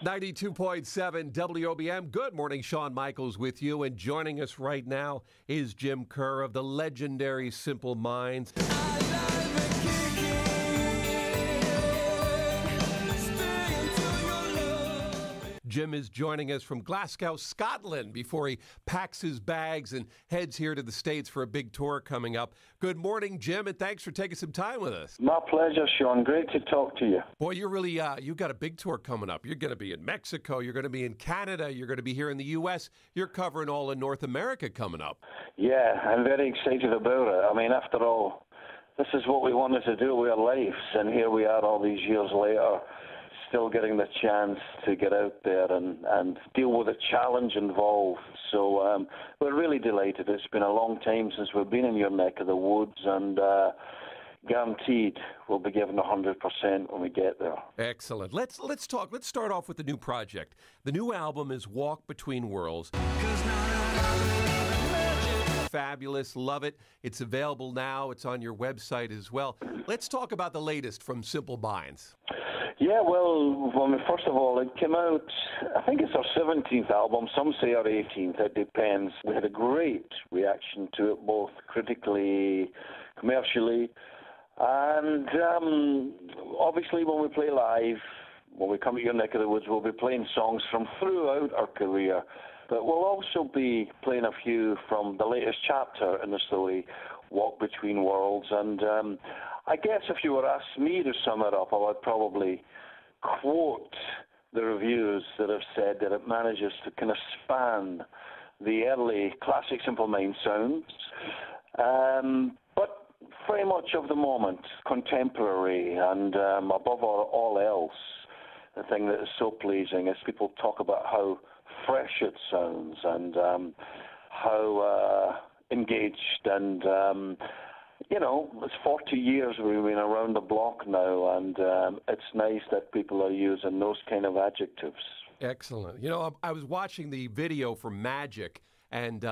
92.7 WOBM. Good morning, Shawn Michaels with you. And joining us right now is Jim Kerr of the legendary Simple Minds. Jim is joining us from Glasgow, Scotland, before he packs his bags and heads here to the States for a big tour coming up. Good morning, Jim, and thanks for taking some time with us. My pleasure, Shawn. Great to talk to you. Boy, you're really, you've got a big tour coming up. You're going to be in Mexico. You're going to be in Canada. You're going to be here in the U.S. You're covering all of North America coming up. Yeah, I'm very excited about it. I mean, after all, this is what we wanted to do with our lives, and here we are all these years later, still getting the chance to get out there and deal with the challenge involved. So we're really delighted. It's been a long time since we've been in your neck of the woods, and guaranteed we'll be giving 100% when we get there. Excellent. Let's talk. Let's start off with the new project. The new album is Walk Between Worlds. Fabulous. Love it. It's available now. It's on your website as well. Let's talk about the latest from Simple Minds. Yeah, well, first of all, it came out, I think it's our 17th album. Some say our 18th. It depends. We had a great reaction to it, both critically, commercially, and obviously when we play live, when we come to your neck of the woods, we'll be playing songs from throughout our career. But we'll also be playing a few from the latest chapter in the story, Walk Between Worlds. And I guess if you were asking me to sum it up, I would probably quote the reviews that have said that it manages to kind of span the early classic Simple Minds sounds, but very much of the moment, contemporary, and above all else, the thing that is so pleasing is people talk about how fresh it sounds and how engaged and it's 40 years we've been around the block now, and it's nice that people are using those kind of adjectives. Excellent. I was watching the video for Magic, and,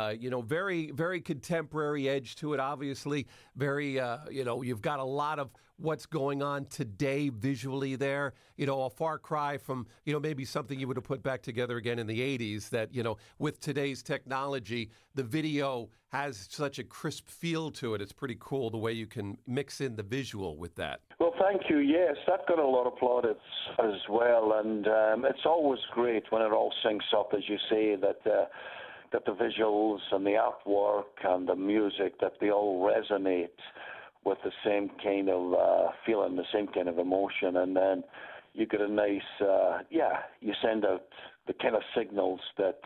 very, very contemporary edge to it, obviously. Very, you've got a lot of what's going on today visually there. A far cry from, maybe something you would have put back together again in the 80s that, with today's technology, the video has such a crisp feel to it. It's pretty cool the way you can mix in the visual with that. Well, thank you. Yes, that got a lot of plaudits as well, and it's always great when it all syncs up, as you say, that the visuals and the artwork and the music, that they all resonate with the same kind of feeling, the same kind of emotion, and then you get a nice, you send out the kind of signals that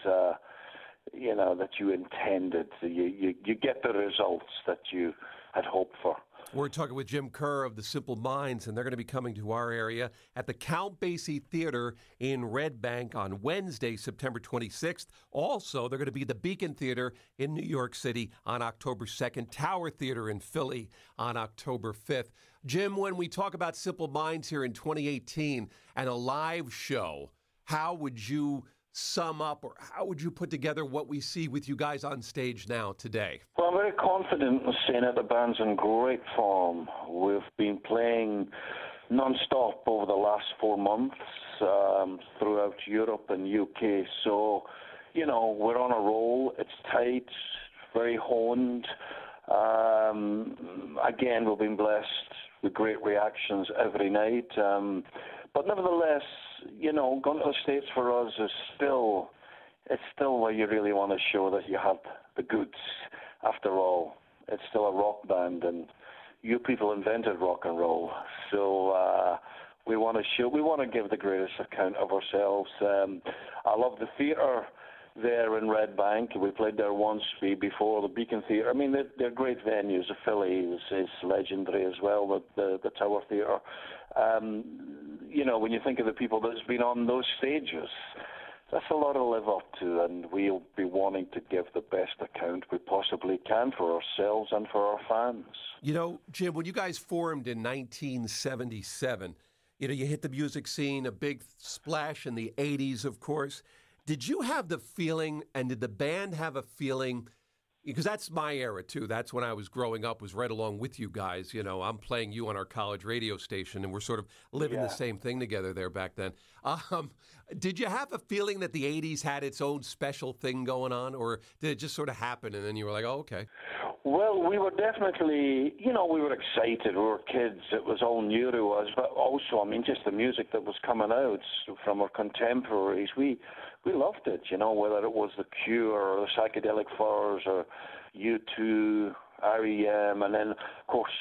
that you intended. You get the results that you had hoped for. We're talking with Jim Kerr of the Simple Minds, and they're going to be coming to our area at the Count Basie Theater in Red Bank on Wednesday, September 26th. Also, they're going to be the Beacon Theater in New York City on October 2nd, Tower Theater in Philly on October 5th. Jim, when we talk about Simple Minds here in 2018 and a live show, how would you sum up, or how would you put together what we see with you guys on stage now today? Well, I'm very confident in saying that the band's in great form. We've been playing non-stop over the last 4 months throughout Europe and UK. So, we're on a roll. It's tight, very honed. Again, we've been blessed with great reactions every night. But nevertheless, going to the States for us is still where you really want to show that you have the goods. After all, it's still a rock band, and you people invented rock and roll. So we want to give the greatest account of ourselves. I love the theatre there in Red Bank. We played there once before, the Beacon Theatre. I mean, they're great venues. The Philly is legendary as well, the Tower Theatre. When you think of the people that's been on those stages, that's a lot to live up to, and we'll be wanting to give the best account we possibly can for ourselves and for our fans. Jim, when you guys formed in 1977, you hit the music scene, a big splash in the 80s, of course. Did you have the feeling, and did the band have a feeling Because that's my era, too. That's when I was growing up, was right along with you guys. You know, I'm playing you on our college radio station, and we're sort of living the same thing together there back then. Did you have a feeling that the 80s had its own special thing going on, or did it just sort of happen, and then you were like, oh, okay? Well, we were definitely, we were excited. We were kids. It was all new to us. But also, I mean, just the music that was coming out from our contemporaries, we loved it, whether it was The Cure or the Psychedelic Furs or U2, R.E.M., and then, of course,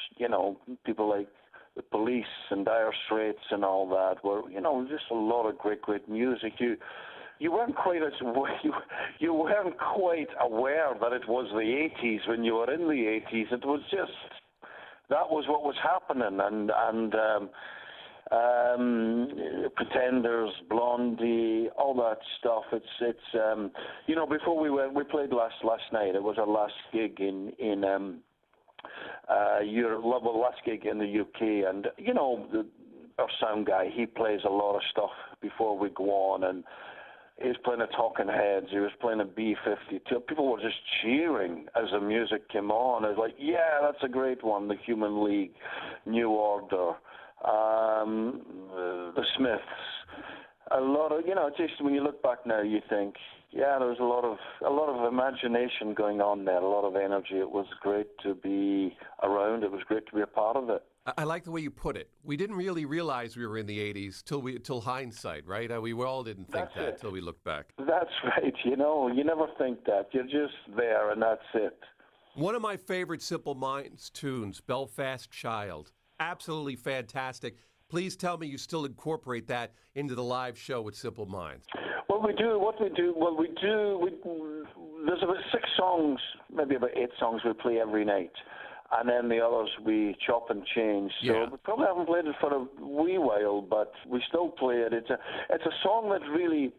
people like The Police and Dire Straits and all that were, just a lot of great music. You weren't quite you weren't quite aware that it was the 80s when you were in the 80s. It was just, that was what was happening, and Pretenders, Blondie, all that stuff. It's before we played last night. It was our last gig in Europe, well, last gig in the UK, and our sound guy, he plays a lot of stuff before we go on, and he was playing a Talking Heads, he was playing a B-52. People were just cheering as the music came on. It was like, yeah, that's a great one, the Human League, New Order, the Smiths. A lot of, just when you look back now, you think, yeah, there was a lot of imagination going on there, a lot of energy. It was great to be around. It was great to be a part of it. I like the way you put it. We didn't really realize we were in the 80s till hindsight, right? We all didn't think that till we looked back. That's right. You never think that. You're just there, and that's it. One of my favorite Simple Minds tunes, Belfast Child. Absolutely fantastic. Please tell me you still incorporate that into the live show with Simple Minds. Well, we do. There's about 6 songs, maybe about 8 songs we play every night. And then the others we chop and change. So we probably haven't played it for a wee while, but we still play it. It's a song that really,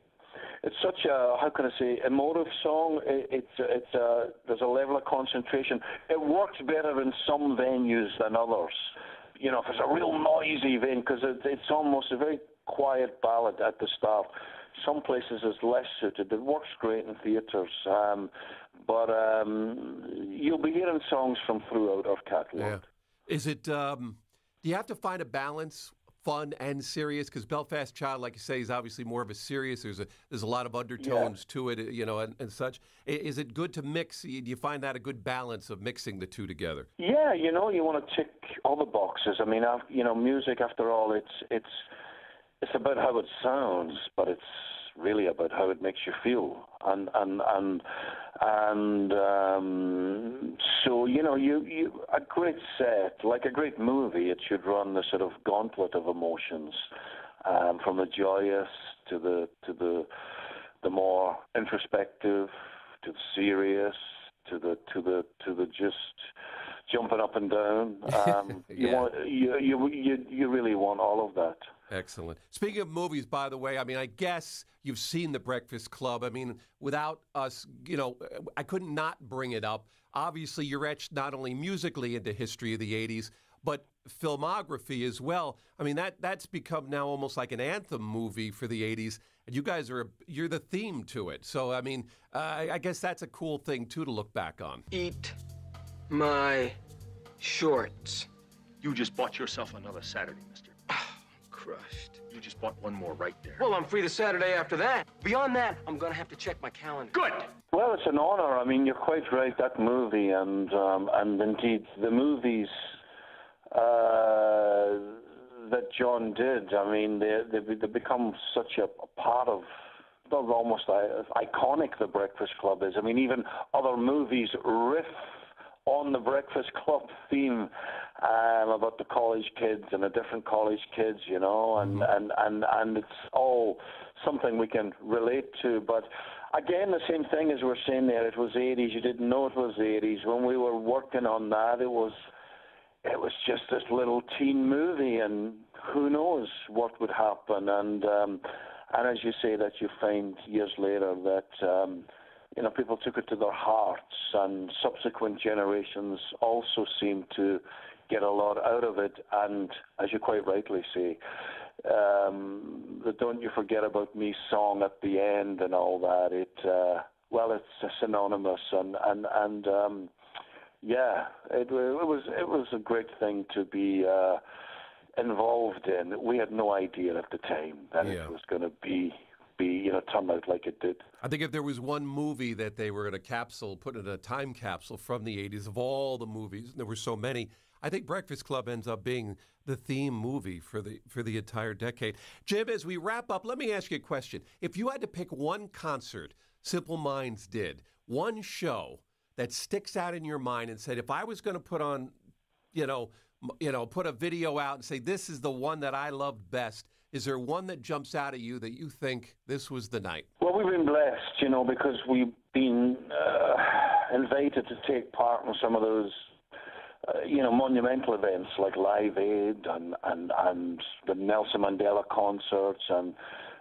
it's such a, how can I say, emotive song. There's a level of concentration. It works better in some venues than others. If it's a real noisy venue, because it's almost a very quiet ballad at the start. Some places it's less suited. It works great in theatres. But you'll be hearing songs from throughout our catalogue. Yeah. Is it, do you have to find a balance, fun and serious? Because Belfast Child, like you say, is obviously more of a serious. There's a lot of undertones to it, and such. Is it good to mix? Do you find that a good balance of mixing the two together? Yeah, you want to tick all the boxes. I mean, music, after all, it's about how it sounds, but it's really about how it makes you feel, and so you a great set, like a great movie, it should run the sort of gauntlet of emotions, from the joyous to the more introspective, to the serious, to the just jumping up and down. You really want all of that. Excellent. Speaking of movies, by the way, I mean, I guess you've seen The Breakfast Club. I mean, without us, I couldn't not bring it up. Obviously, you're etched not only musically into history of the 80s, but filmography as well. I mean, that's become now almost like an anthem movie for the 80s. And you guys you're the theme to it. So, I mean, I guess that's a cool thing, too, to look back on. Eat my shorts. You just bought yourself another Saturday, mister. Crushed. You just bought one more right there. Well, I'm free the Saturday after that. Beyond that, I'm going to have to check my calendar. Good! Well, it's an honor. I mean, you're quite right, that movie, and indeed the movies that John did, I mean, they become such a part of, almost iconic, The Breakfast Club is. I mean, even other movies riff on the Breakfast Club theme, about the college kids and the different college kids, and it's all something we can relate to. But again, the same thing as we're saying there, it was 80s. You didn't know it was 80s. When we were working on that, it was just this little teen movie, and who knows what would happen. And as you say, that you find years later that people took it to their hearts, and subsequent generations also seem to get a lot out of it. And as you quite rightly say, the "Don't You Forget About Me" song at the end and all that, it well, it's synonymous, and yeah, it was a great thing to be involved in. We had no idea at the time that it was going to be turn out like it did. I think if there was one movie that they were going to put in a time capsule from the 80s of all the movies, and there were so many, I think Breakfast Club ends up being the theme movie for the entire decade. Jim, as we wrap up, let me ask you a question. If you had to pick one concert Simple Minds did, one show that sticks out in your mind and said, if I was going to put on, put a video out and say, this is the one that I loved best, is there one that jumps out at you that you think this was the night? Well, we've been blessed, because we've been invited to take part in some of those, monumental events like Live Aid and the Nelson Mandela concerts, and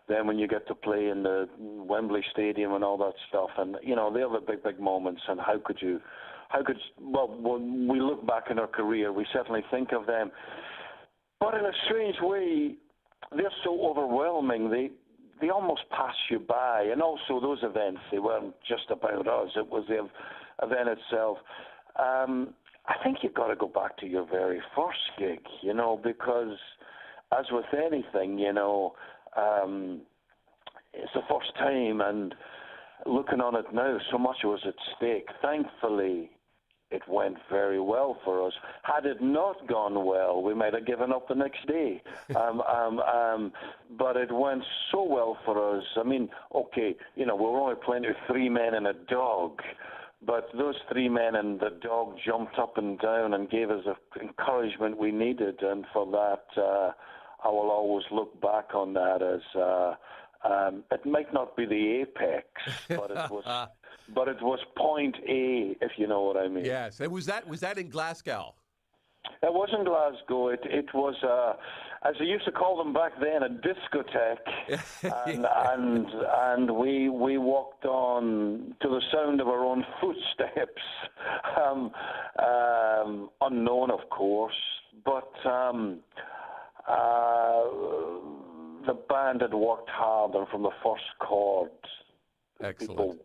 then when you get to play in the Wembley Stadium and all that stuff, and they're the big moments. And when we look back in our career, we certainly think of them, but in a strange way, they're so overwhelming. They almost pass you by. And also those events, they weren't just about us. It was the event itself. I think you've got to go back to your very first gig, because as with anything, it's the first time, and looking on it now, so much was at stake. Thankfully, it went very well for us. Had it not gone well, we might have given up the next day. But it went so well for us. I mean, okay, we were only playing to 3 men and a dog, but those 3 men and the dog jumped up and down and gave us the encouragement we needed, and for that, I will always look back on that as it might not be the apex, but it was point A, if you know what I mean. Yes, and was that in Glasgow? It was in Glasgow. It was, as they used to call them back then, a discotheque, and we walked on to the sound of our own footsteps, unknown, of course, but. The band had worked hard, and from the first chord, excellent.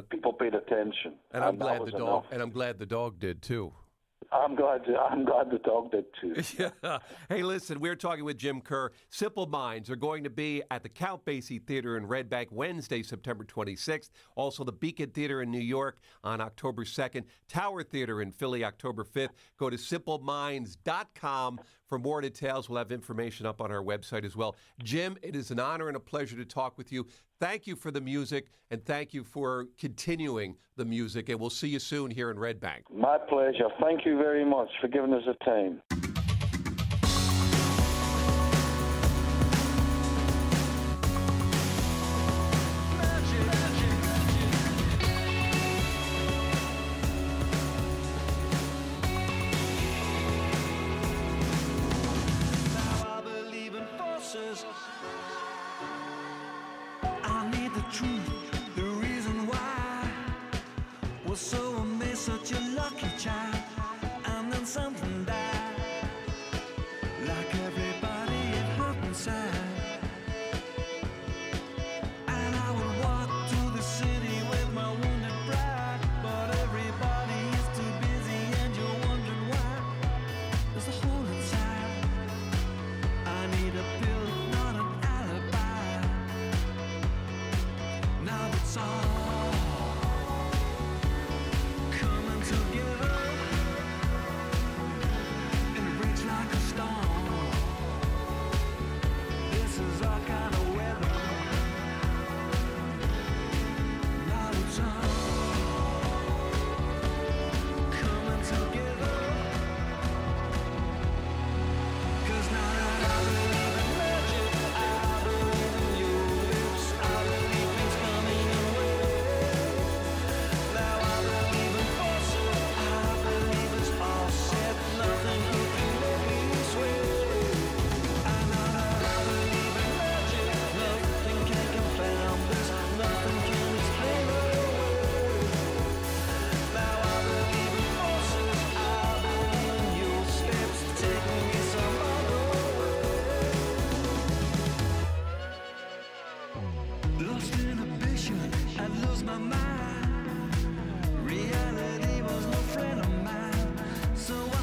People paid attention, and I'm glad the dog. And I'm glad the dog did too. I'm glad the dog did too. Yeah. Hey, listen, we're talking with Jim Kerr. Simple Minds are going to be at the Count Basie Theater in Red Bank Wednesday, September 26th. Also, the Beacon Theater in New York on October 2nd. Tower Theater in Philly, October 5th. Go to simpleminds.com for more details. We'll have information up on our website as well. Jim, it is an honor and a pleasure to talk with you. Thank you for the music, and thank you for continuing the music, and we'll see you soon here in Red Bank. My pleasure. Thank you very much for giving us the time. imagination, I'd lose my mind. Reality was no friend of mine, so I